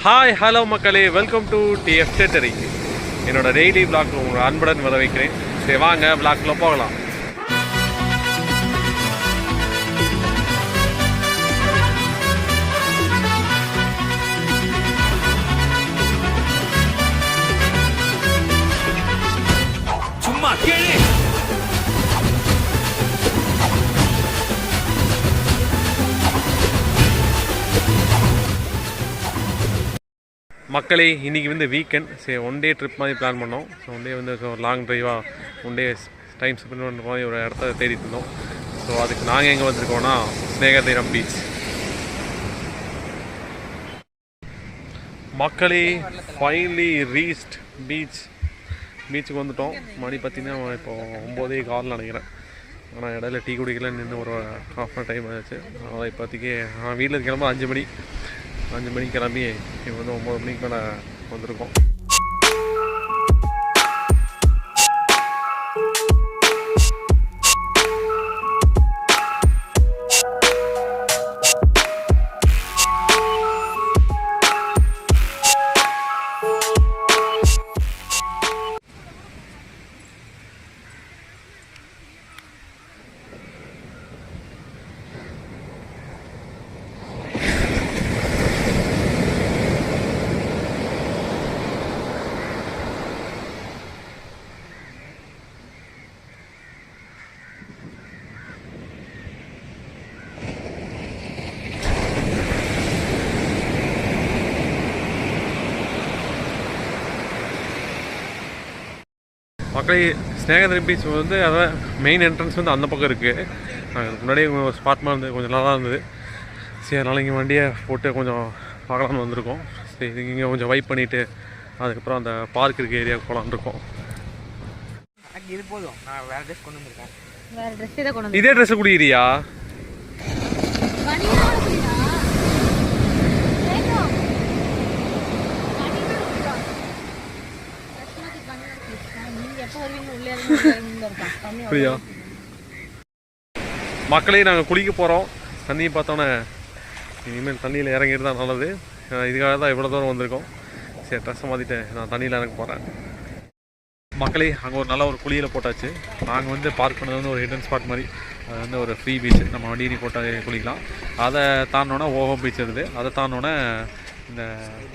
Hi hello மக்களே, welcome to DF டெட்டரி. என்னோட daily vlog உங்களை அன்புடன் வரவேற்கிறேன். சரி வாங்க விளாக்ல போகலாம். சும்மா கேளு. மக்களே, இன்றைக்கி வந்து வீக்கெண்ட். சரி, ஒன் டே ட்ரிப் மாதிரி பிளான் பண்ணோம். ஸோ ஒன் டே வந்து ஒரு லாங் ட்ரைவாக ஒன் டே டைம் ஸ்பெண்ட் பண்ணுற மாதிரி ஒரு இடத்த தேடிட்டு இருந்தோம். ஸோ அதுக்கு நாங்கள் எங்கே வந்திருக்கோன்னா ஸ்நேகதீரம் பீச். மக்களே, ஃபைனலி ரீச்ட் பீச்சுக்கு வந்துவிட்டோம். மணி பார்த்திங்கன்னா இப்போ 9:15 நினைக்கிறேன். ஆனால் இடையில டீ குடிக்கலாம் நின்று ஒரு ஹாஃப் அன் டைம் ஆச்சு. அதனால் இப்போதைக்கு நான் வீட்டில் கிளம்ப 5 மணிக்கு கிளம்பி இப்போ வந்து 9 மணிக்கு மேலே வந்திருக்கோம். மக்களே, ஸ்நேகதீரம் பீச் வந்து அதான் மெயின் என்ட்ரன்ஸ் வந்து அந்த பக்கம் இருக்குது. முன்னாடியே ஒரு ஸ்பாட் மாதிரி இருந்தது, கொஞ்சம் நல்லா இருந்தது. சரி, அதனால் இங்கே வண்டியை போட்டு கொஞ்சம் பார்க்கலான்னு வந்திருக்கோம். சரி, இங்கே கொஞ்சம் வைப் பண்ணிவிட்டு அதுக்கப்புறம் அந்த பார்க் இருக்க ஏரியாவுக்கு போகலான்னு இருக்கோம். இது போதும், நான் வேறு ட்ரெஸ் கொண்டு வந்திருக்கேன். வேறு ட்ரெஸ் இதை கொண்டு இதே ட்ரெஸ்ஸு குடிக்கிறியா? மக்களே, நாங்கள் குளிக்க போகிறோம். தண்ணியை பார்த்தோன்னே இனிமேல் தண்ணியில் இறங்கிட்டு தான் நல்லது. இதுக்காக தான் இவ்வளோ தூரம் வந்திருக்கோம். சரி, ட்ரெஸ்ஸை மாற்றிட்டு நான் தண்ணியில் இறங்க போகிறேன். மக்களே, அங்கே ஒரு நல்ல ஒரு குளியில் போட்டாச்சு. நாங்கள் வந்து பார்க் பண்ணது வந்து ஒரு ஹிடன் ஸ்பாட் மாதிரி. அது வந்து ஒரு ஃப்ரீ பீச், நம்ம வண்டியை போட்டால் குளிக்கலாம். அதை தாண்டினோன்னா ஓஹோ பீச் இருக்குது. அதை தாண்டினோன்னே இந்த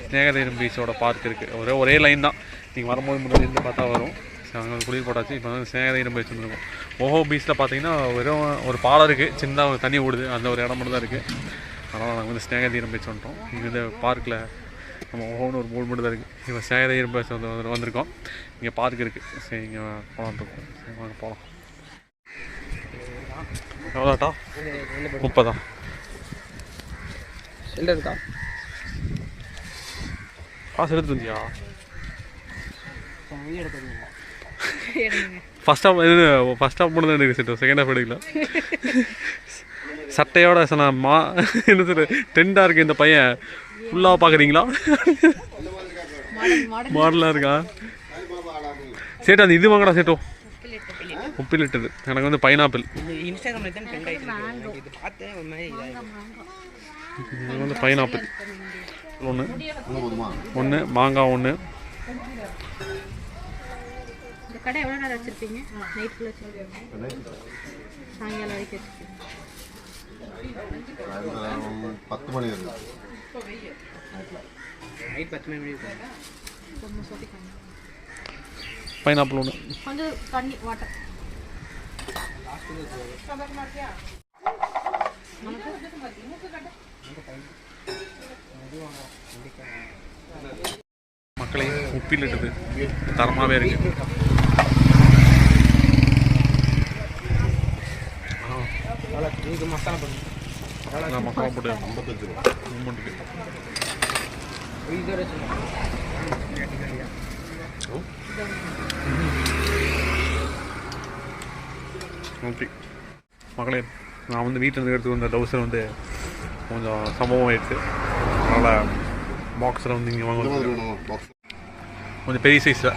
ஸ்நேகதீரம் பீச்சோட பார்க் இருக்குது. ஒரே லைன் தான். நீங்கள் வரும்போது முன்னாடி இருந்து பார்த்தா வரும். அங்கே குளிர் போட்டாச்சு. இப்போ வந்து ஸ்நேகதீரம் பீச் வந்துருக்கோம். ஓஹோ பீச்சில் பார்த்தீங்கன்னா வெறும் ஒரு பாலம் இருக்குது, சின்னதாக ஒரு தண்ணி ஓடுது, அந்த ஒரு இடம் மட்டும் தான் இருக்குது. அதனால் நாங்கள் வந்து ஸ்நேகதீரம் பீச் வந்துட்டோம். இங்கே வந்து பார்க்கில் நம்ம ஓஹோன்னு ஒரு மூணு மட்டும் தான் இருக்குது. இப்போ ஸ்நேகதீரம் பீச் வந்திருக்கோம். இங்கே பார்க் இருக்குது. சரி, இங்கே போகலான்னு இருக்கோம். சரி, வாங்க போகலாம். எவ்வளோட்டா? 30 இருக்கா? காசு எடுத்து வந்தியா? ஃபஸ்ட் ஹாஃப் மட்டும் தான் எடுக்க செட்டோம், செகண்ட் ஹாஃப் எடுக்கல. சட்டையோட என்ன சொல்ற ட்ரெண்டாக இருக்குது இந்த பையன். ஃபுல்லாக பார்க்குறீங்களா? மாடலாக இருக்கா? சேட்டா, அந்த இது வாங்கடா சேட்டோ. உப்பில் இட்டது. எனக்கு வந்து பைனாப்பிள். எனக்கு வந்து பைனாப்பிள் ஒன்று, மாங்காய் ஒன்று. இந்த கடை எவ்வளோ நேரம் வச்சுருப்பீங்க? நைட் ஃபுல்லாக வச்சுருப்பீங்க? சாயங்காலம் வரைக்கும் வச்சுருப்பீங்க? 10 மணி இருக்கு. நைட் 10 மணி பைனாப்பிள் ஒன்று. கொஞ்சம் தண்ணி வாட்டர். மக்களை உப்பில் இட்டது தரமாகவே இருக்கு. மசாலா போட்டு மசாலா போட்டு 55 ரூபா. ஓகே மகளே, நான் வந்து வீட்டில் இருந்து எடுத்து வந்த டவுசர் வந்து கொஞ்சம் சம்பவம் ஆயிடுச்சு. அதனால் பாக்ஸில் வந்து இங்கே வாங்க, கொஞ்சம் பெரிய சைஸில்.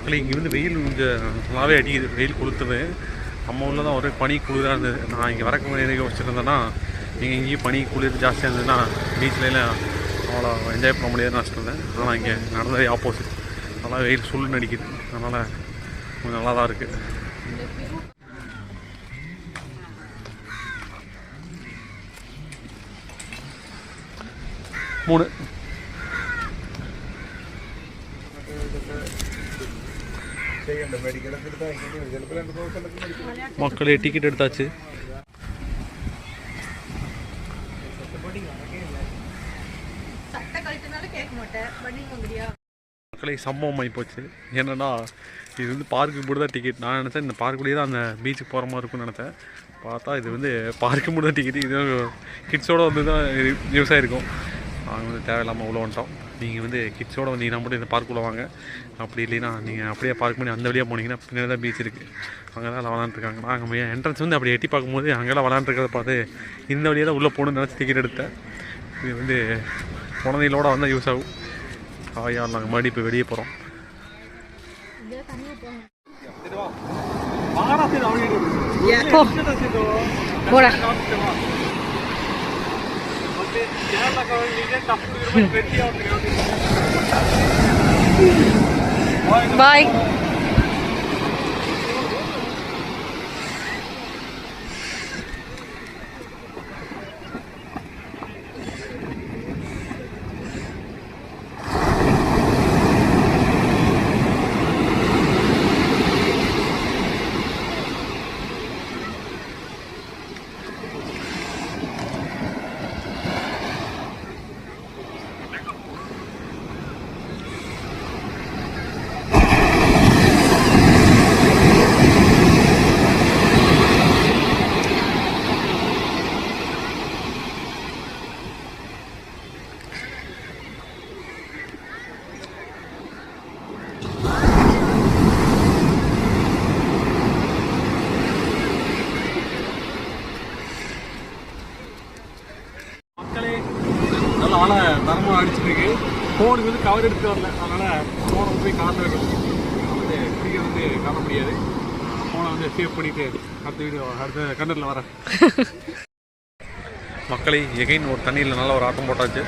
மக்களே இங்கே வந்து வெயில் கொஞ்சம் நல்லாவே அடிக்குது, வெயில் கொளுத்துது. நம்ம ஊரில் தான் ஒரே பனி குளிராக இருந்தது. நான் இங்கே வரக்கு முன்னாடி வச்சுருந்தேன்னா நீங்கள் இங்கேயும் பனி குளிர் ஜாஸ்தியாக இருந்ததுன்னா பீச்லாம் அவ்வளோ என்ஜாய் பண்ண முடியாதுன்னு நான் சொல்லுவேன். ஆனால் இங்கே நடந்ததே ஆப்போசிட், நல்லா வெயில் சுள்ளுன்னு அடிக்குது. அதனால் கொஞ்சம் நல்லா தான் இருக்குது. மூணு மக்களே டிக்கெட் எடுத்தாச்சு. மக்களே சம்பவம் ஆகி போச்சு. என்னன்னா இது வந்து பார்க்குக்கு மட்டும் தான் டிக்கெட். நான் நினச்சேன் இந்த பார்க்குள்ளேயே தான் அந்த பீச்சுக்கு போகிற மாதிரி இருக்கும்னு நினச்சேன். பார்த்தா இது வந்து பார்க்கு மட்டும் தான் டிக்கெட். இது கிட்ஸோடு வந்து தான் யூஸ் ஆகிருக்கும். நாங்கள் வந்து தேவையில்லாமல் உள்ள வந்துட்டோம். நீங்கள் வந்து கிட்ஸோடு வந்தீங்கன்னா மட்டும் இந்த பார்க்குள்ளே வாங்க. அப்படி இல்லைன்னா நீங்கள் அப்படியே பார்க் பண்ணி அந்த வழியாக போனீங்கன்னா பின்னாடி தான் பீச் இருக்குது, அங்கே தான் விளாண்டுருக்காங்க. நாங்கள் என்ட்ரன்ஸ் வந்து அப்படி எட்டி பார்க்கும்போது அங்கெல்லாம் விளாண்டுருக்கிறத பார்த்து இந்த வழியாக தான் உள்ளே போகணுன்னு நினச்சி டிக்கெட் எடுத்தேன். இது வந்து குழந்தைகளோடு வந்தால் யூஸ் ஆகும். யார் நாங்கள் மறுபடியும் இப்போ வெளியே போகிறோம். பாய். ஆளை தரமாக அடிச்சுருக்கு. ஃபோனுக்கு வந்து கவர் எடுத்து வரல, அதனால் ஃபோனை போய் காட்ட வைக்கணும். வந்து குடிக்க வந்து காட்ட முடியாது. ஃபோனை வந்து சேவ் பண்ணிவிட்டு அடுத்த வீடியோ அடுத்த கண்டரில் வரேன். மக்களை எகைன் ஒரு தண்ணியில் நல்லா ஒரு ஆட்டம் போட்டாச்சு.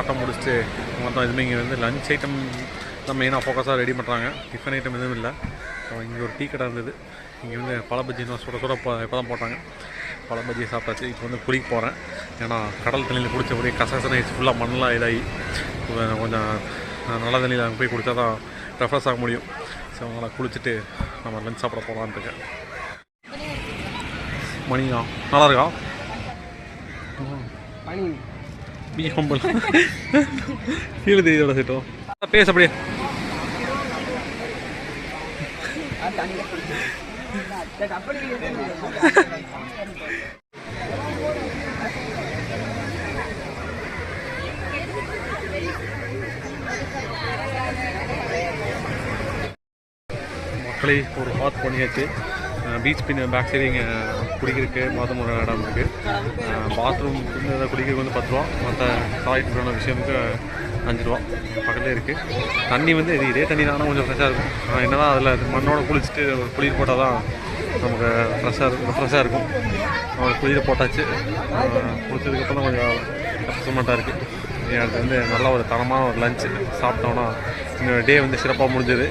ஆட்டம் முடிச்சுட்டு மொத்தம் எதுவுமே இங்கே வந்து லஞ்ச் ஐட்டம் தான் மெயினாக ஃபோக்கஸாக ரெடி பண்ணுறாங்க. டிஃபன் ஐட்டம் எதுவும் இல்லை. இங்கே ஒரு டீ கடை இருந்தது. இங்கே வந்து பழ பஜ்ஜின்னு சுட சுட இப்போ தான் போட்டாங்க. பழ பஜ்ஜியை சாப்பிட்டாச்சு. இப்போ வந்து குளிக்க போகிறேன். ஏன்னா கடல் தண்ணியில் குடித்த ஒரே கசகசனை ஃபுல்லாக மண்ணெலாம் இதாகி கொஞ்சம் நல்ல தண்ணியில் அங்கே போய் குடித்தா தான் ரெஃப்ரெஷ் ஆக முடியும். ஸோ அதனால் குளிச்சுட்டு நம்ம லஞ்ச் சாப்பிட போகலான்னு இருக்கேன். மணியா நல்லா இருக்கா? பீ ஹம்பல் கீழே தெரியோட சிட்டோம் பேச அப்படியே. மக்களை ஒரு பாத் பண்ணியாச்சு. பீச் பின் பேக் சைடு இங்கே குடிக்கிறதுக்கு பாத்ரூம் ஒரு இடம் இருக்குது. பாத்ரூம் வந்து குடிக்கிறதுக்கு வந்து 10 ரூபா, மற்ற டாய்லெட்டுக்கான விஷயத்துக்கு 5 ரூபா பக்கத்துலேயே இருக்குது. தண்ணி வந்து இதே தண்ணி தானே கொஞ்சம் ஃப்ரெஷ்ஷாக இருக்கும். என்ன தான் அதில் மண்ணோடு குளிச்சுட்டு ஒரு குளிர் போட்டால் தான் நமக்கு ஃப்ரெஷ்ஷாக இருக்கும். குளிர் போட்டாச்சு. குளிச்சதுக்கப்புறம் தான் கொஞ்சம் ரெஃப்ரெஷ்மெண்ட்டாக இருக்குது. எனக்கு வந்து நல்ல ஒரு தரமான ஒரு லஞ்சு சாப்பிட்டோன்னா இந்த டே வந்து சிறப்பாக முடிஞ்சது.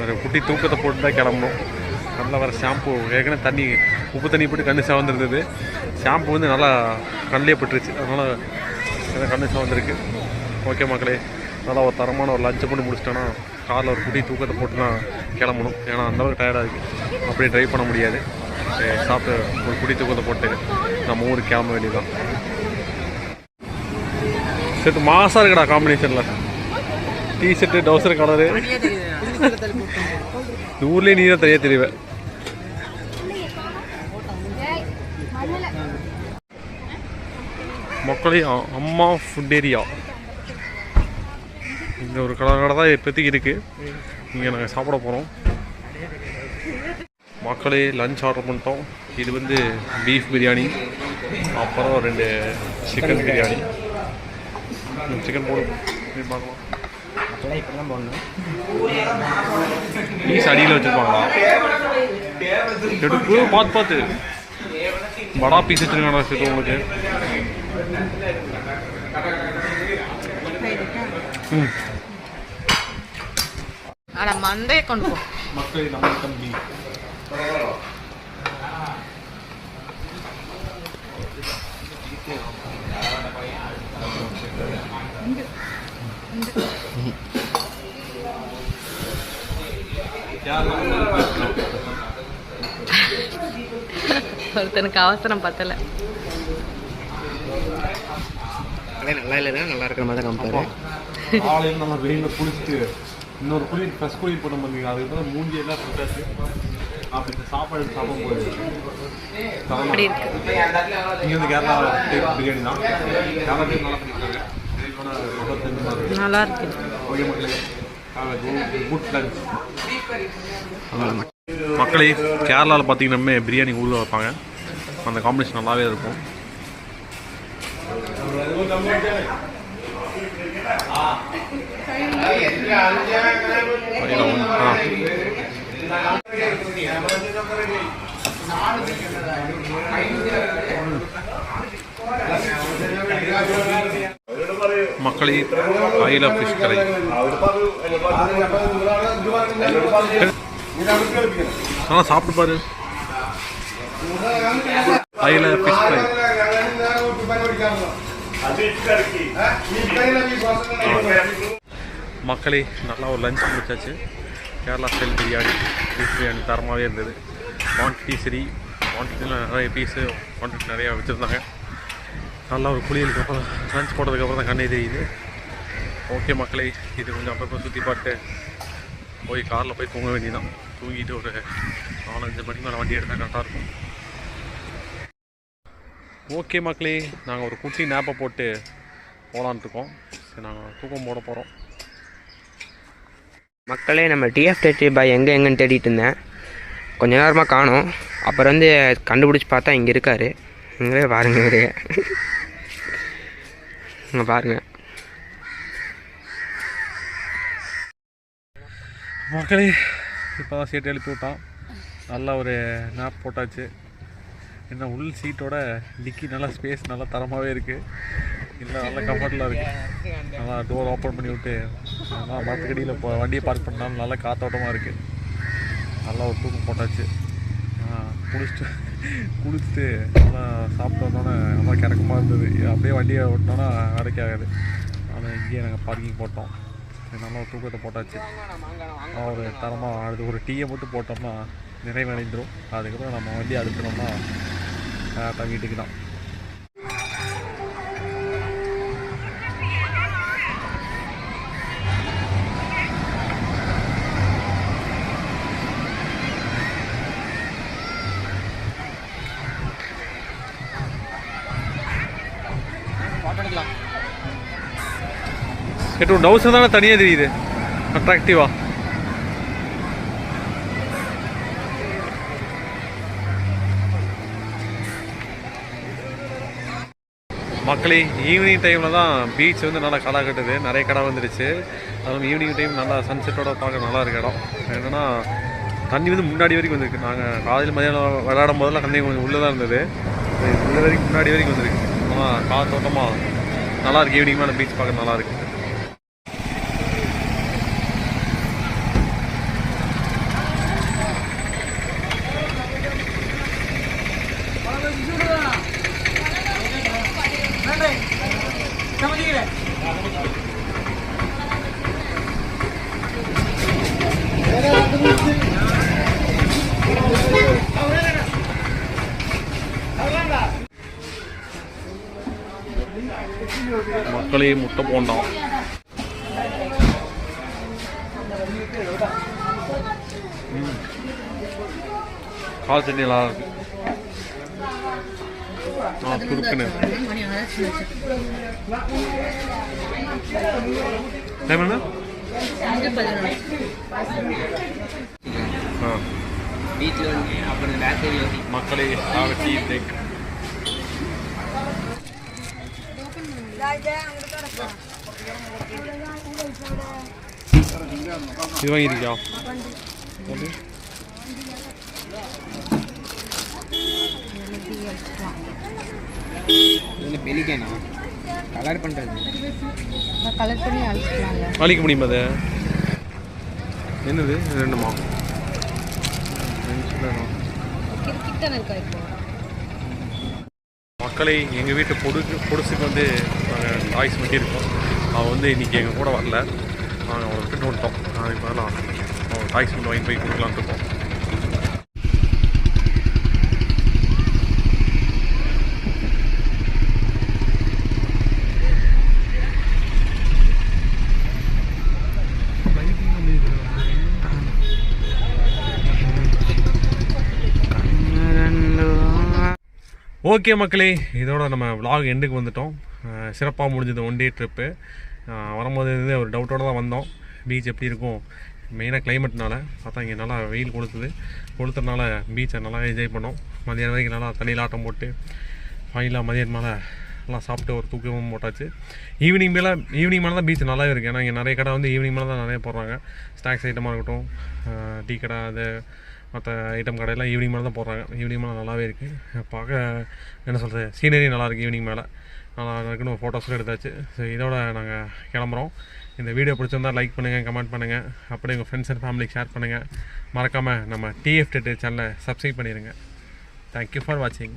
ஒரு குட்டி தூக்கத்தை போட்டு தான் கிளம்பணும். நல்லா வர ஷாம்பு ஏற்கனவே தண்ணி உப்பு தண்ணி போட்டு கண்ணு சிவந்துருந்தது. ஷாம்பு வந்து நல்லா கண்ணிலே பட்டுருச்சு, அதனால் கண்ணு சிவந்துருக்கு. ஓகே மக்களே, நல்லா ஒரு தரமான ஒரு லஞ்சை பண்ணி முடிச்சிட்டோன்னா காரில் ஒரு குட்டி தூக்கத்தை போட்டு தான் கிளம்பணும். ஏன்னா அந்தளவுக்கு டயர்டாக இருக்குது, அப்படியே ட்ரைவ் பண்ண முடியாது. சாப்பிட்டு ஒரு குட்டி தூக்கத்தை போட்டு நம்ம ஊருக்கு கிளம்ப வேண்டியதுதான். சேர்த்து மாசாக இருக்குடா காம்பினேஷனில். டிஷர்ட்டு டவுசர் கலரு. இந்த ஊர்லேயே நீ தான் தெரியுவேன். மக்களே அம்மா ஃபுட் ஏரியா இந்த ஒரு கடை தான் இப்போதைக்கு இருக்குது. இங்கே நாங்கள் சாப்பிட போகிறோம். மக்களே லஞ்ச் ஆர்டர் பண்ணிட்டோம். இது வந்து பீஃப் பிரியாணி, அப்புறம் 2 சிக்கன் பிரியாணி. சிக்கன் போடு பார்க்கலாம். மக்களே இப்படி தான் போடணும். பீஸ் அடியில் வச்சுருப்பாங்களா? எடுப்பு பார்த்து பார்த்து வடா பீஸ் வச்சுருக்காங்க சேர்த்து உங்களுக்கு. ம் அட மண்டையை கொண்டு போ. மக்கள் நம்ம தம்பி ஒருத்தனுக்கு அவசரம் பத்தலை. நல்லா இல்லைன்னா நல்லா இருக்கிற மாதிரி தான் காமிப்பாரு. காலையில் நம்ம வெயிலில் குளிச்சுட்டு இன்னொரு குளிர் ஃபஸ்ட் குளிர் போட முடியுங்க. அதுக்கு தான் மூஞ்சி எல்லாம் சுட்டாச்சு. அப்படி இந்த சாப்பாடு சாப்பிடும்போது அப்படி இருக்கு. இங்கே வந்து கேரளா டைப் பிரியாணி தான். கேரளா டைப் நல்லா பண்ணியிருக்காங்க. நல்லா இருக்கு. ஓகே மக்களே, குட் லஞ்ச். மக்களே, கேரளாவில் பார்த்தீங்கன்னா பிரியாணி ஊரில் வைப்பாங்க. அந்த காம்பினேஷன் நல்லாவே இருக்கும். மக்களே, அயில ஃபிஷ் கறி சாப்பிட்டு பாரு. அயில ஃபிஷ் ஃப்ரை. மக்களே, நல்லா ஒரு லஞ்ச் முடிச்சாச்சு. கேரளா ஸ்டைல் பிரியாணி, பீஃப் பிரியாணி தரமாகவே இருந்தது. குவான்டிட்டி சரி, குவான்டிட்டியில் நிறைய பீஸு குவான்டிட்டி நிறையா வச்சுருந்தாங்க. நல்லா ஒரு குளியலுக்கு அப்புறம் லஞ்ச் போட்டதுக்கப்புறம் தான் கண்ணே தெரியுது. ஓகே மக்களே, இது கொஞ்சம் அப்பப்போ சுற்றி பார்த்து போய் காரில் போய் தூங்க வேண்டியதான். தூங்கிட்டு ஒரு 4-5 மணிக்கு மேலே வண்டி எடுத்தால் கரெக்டாக இருக்கும். ஓகே மக்களே, நாங்கள் ஒரு குட்டி நேப்பை போட்டு போகலான்ட்டு இருக்கோம். சரி, நாங்கள் தூக்கம் போட போகிறோம். மக்களே, நம்ம டிஎஃப் பாய் எங்கேன்னு தேடிட்டு இருந்தேன். கொஞ்ச நேரமாக காணோம். அப்புறம் வந்து கண்டுபிடிச்சி பார்த்தா இங்கே இருக்கார். இங்கே பாருங்க, இவரு இங்கே பாருங்கள் மக்களே. இப்போ தான் சீட்டை எழுப்பி விட்டான். நல்லா ஒரு நேப் போட்டாச்சு. என்ன உள் சீட்டோட டிக்கி நல்லா ஸ்பேஸ் நல்லா தரமாகவே இருக்குது. இல்லை நல்லா கம்ஃபர்டபுளாக இருக்குது. நல்லா டோர் ஓப்பன் பண்ணி விட்டு நல்லா மரத்துக்கடியில் இப்போ வண்டியை பார்க் பண்ணாலும் நல்லா காத்தோட்டமாக இருக்குது. நல்லா ஒரு தூக்கம் போட்டாச்சு. குளிச்சுட்டு நல்லா சாப்பிட்டு வந்தோன்னே நல்லா கிறக்கமாக இருந்தது. அப்படியே வண்டியை ஓட்டினோன்னா வேலைக்கு ஆகாது. ஆனால் இங்கேயே நாங்கள் பார்க்கிங் போட்டோம். நல்லா ஒரு தூக்கத்தை போட்டாச்சு. ஒரு தரமாக அடுத்து ஒரு டீயை மட்டும் போட்டோம்னா நிறைவடைந்துடும். அதுக்கப்புறம் நம்ம வண்டி அடுத்துனோம்னா கரெக்டாக வீட்டுக்கு தான். கேட்டு டவுசர் தானே தனியாக தெரியுது அட்ராக்டிவா. மக்களே, ஈவினிங் டைமில் தான் பீச் வந்து நல்லா கடை கட்டுது. நிறைய கடை வந்துடுச்சு. அதுவும் ஈவினிங் டைம் நல்லா சன்செட்டோட பார்க்க நல்லா இருக்கு இடம். என்னென்னா தண்ணி வந்து முன்னாடி வரைக்கும் வந்திருக்கு. நாங்கள் காலையில் மதியானம் விளையாடும் போதெல்லாம் தண்ணி கொஞ்சம் உள்ளே தான் இருந்தது. உள்ள வரைக்கும் முன்னாடி வரைக்கும் வந்திருக்கு. ஆனால் காத்தோட்டமாக நல்லாயிருக்கு. ஈவினிங் மேலே பீச் பார்க்க நல்லாயிருக்கு. மக்களே, முட்டை போண்டோம். கால் சட்னி நல்லா இருக்கு. சுருக்குன்னு டைம் என்ன? மக்களே, டீ பிரேக். இது வாங்கியிருக்கியா? இதில் பெலிக்கேனா கலர் பண்ணுறது கலர் பண்ணி அழிச்சிக்கலாங்க. அழிக்க முடியுமா அது? என்னது ரெண்டுமா? கிட்ட இருக்கா இப்போ மக்களை எங்கள் வீட்டு பொடுசுக்கு வந்து நாங்கள் டாய்ஸ் பண்ணியிருக்கோம். அவள் வந்து இன்றைக்கி எங்கள் கூட வரல. நாங்கள் அவளை விட்டுட்டு வந்துட்டோம். நாளைக்கு வரலாம் அவள் டாய்ஸ் மட்டும் வாங்கி போய் கொடுக்கலான்ட்டு இருக்கோம். ஓகே மக்களே, இதோட நம்ம vlog எண்டுக்கு வந்துட்டோம். சிறப்பாக முடிஞ்சது ஒன் டே ட்ரிப்பு. வரும்போது ஒரு டவுட்டோடு தான் வந்தோம், பீச் எப்படி இருக்கும். மெயினாக கிளைமேட்னால பார்த்தா இங்கே நல்லா வெயில் கொளுத்துறதுனால பீச்சை நல்லா என்ஜாய் பண்ணோம். மதியானம் வரைக்கும் நல்லா தண்ணியில் ஆட்டம் போட்டு ஃபைனலாக மதியானம் மேலே எல்லாம் சாப்பிட்டு ஒரு தூக்கமும் போட்டாச்சு. ஈவினிங் மேலே தான் பீச் நல்லாவே இருக்குது. ஏன்னா இங்கே நிறைய கடை வந்து ஈவினிங் மேலே தான் நிறைய போடுறாங்க. ஸ்நாக்ஸ் ஐட்டமாக இருக்கட்டும், டீ கடை, அது மற்ற ஐட்டம் கடையெல்லாம் ஈவினிங் மேலே தான் போடுறாங்க. ஈவினிங் மேலே நல்லாவே இருக்குது. பார்க்க என்ன சொல்கிறது, சீனரி நல்லாயிருக்கு. ஈவினிங் மேலே நல்லா இருக்குன்னு ஒரு ஃபோட்டோஸும் எடுத்தாச்சு. ஸோ இதோட நாங்கள் கிளம்புறோம். இந்த வீடியோ பிடிச்சிருந்தால் லைக் பண்ணுங்கள், கமெண்ட் பண்ணுங்கள், அப்படியே உங்கள் ஃப்ரெண்ட்ஸ் அண்ட் ஃபேமிலிக்கு ஷேர் பண்ணுங்கள். மறக்காமல் நம்ம TF Tet சேனலை சப்ஸ்கிரைப் பண்ணிடுங்க. தேங்க்யூ ஃபார் வாட்சிங்.